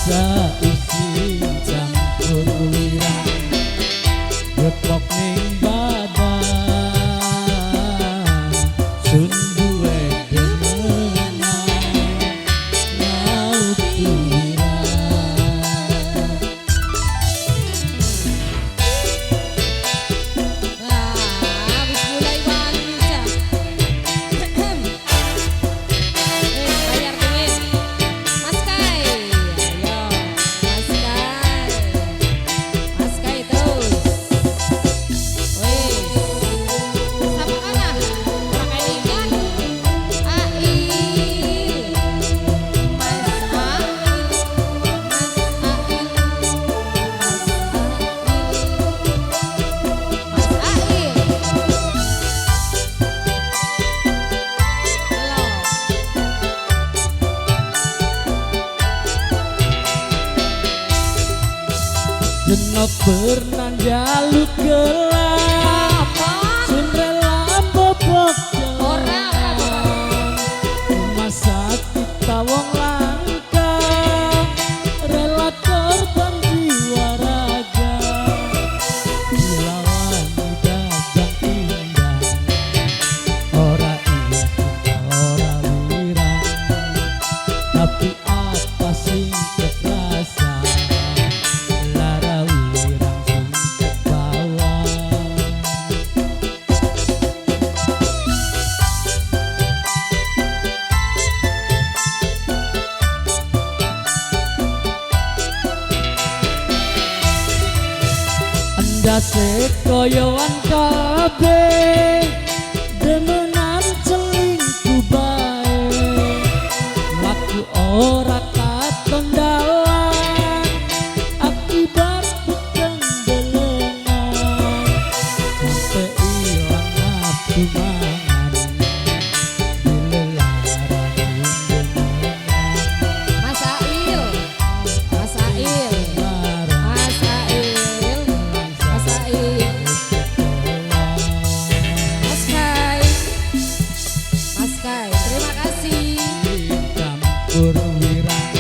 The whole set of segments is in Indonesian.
Saisi campur wirang Depok ning badan Sun duwe demenan Laut wirang Wis mulai wanita. Bayar duit. Mas Kai. Ayo, Mas Kai. Mas Kai terus. Wih. Sama kana. Pakai ikan. AI. Mas AI. Jenop pernah jaluk gelap Sun rela bobok jalan Rumah sakit tawong langka Rela korban jiwa raga Dilawan dagang indah Ora ikhlas, ora wirang Tapi apa sing terasa Lara wirang sing kebawa Andase koyoan kabeh demenan selingkuh bae laku ora katon dalan akibat peteng delengan sampe ilang nafsu mangan dilelaran demenan Mas Ail. Mas Ail. Mas Ail. Mas Ail. Mas Kai. Mas Kai, terima kasih. campur wirang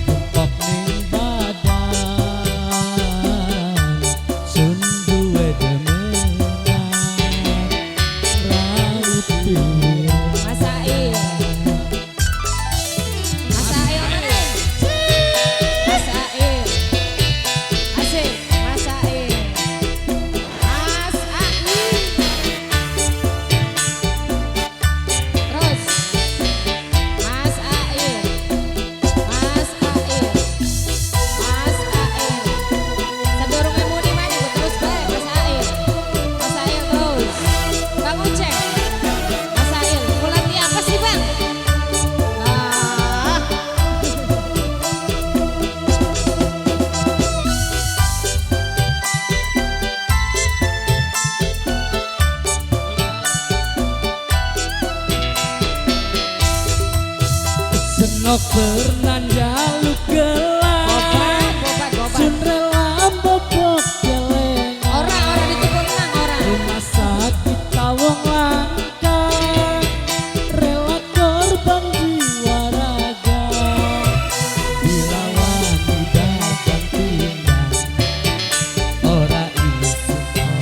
Depok ning badan Sun duwe demenan Raut wirang Mas Ail. Mas Ail mana? Mas Ail. Asik, Mas Ail. Mas Ail. Terus. Mas Ail. Mas Ail. Mas Ail. Sedurunge muni mah nyebut terus bae Mas Ail. Mas Ail terus. Bang Uceng. Mas Ail, mulai apa sih, Bang? Ah. Senok pernah jaluk gelap Gobat. Sun rela bobok jelengan Ora ditukul nang ora. Rumah sakit tawong langka Rela korban jiwa raga Dilawan dagang tindak Ora ikhlas,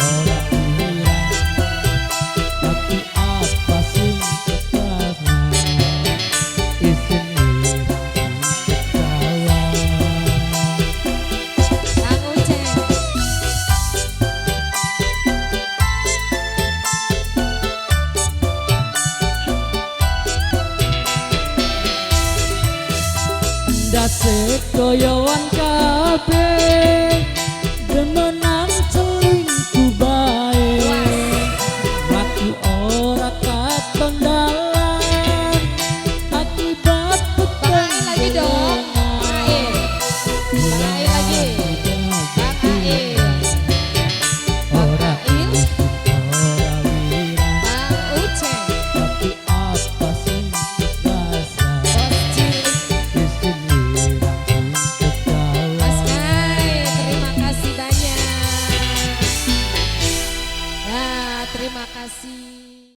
ora wirang Tapi apa sing terasa Isin wirang sing ketawa Bang Uceng. Ndase koyoan kabeh demenan selingkuh bae laku ora katon dalan akibat peteng Bang Ail lagi dong. Bang Ail. Bang Ail lagi. Bang Ail. ora Ail. ora wirang Bang Uceng. tapi apa sing terasa Bos cilik. isin wirang sing ketawa Mas Kai, terima kasih banyak. Ya, terima kasih.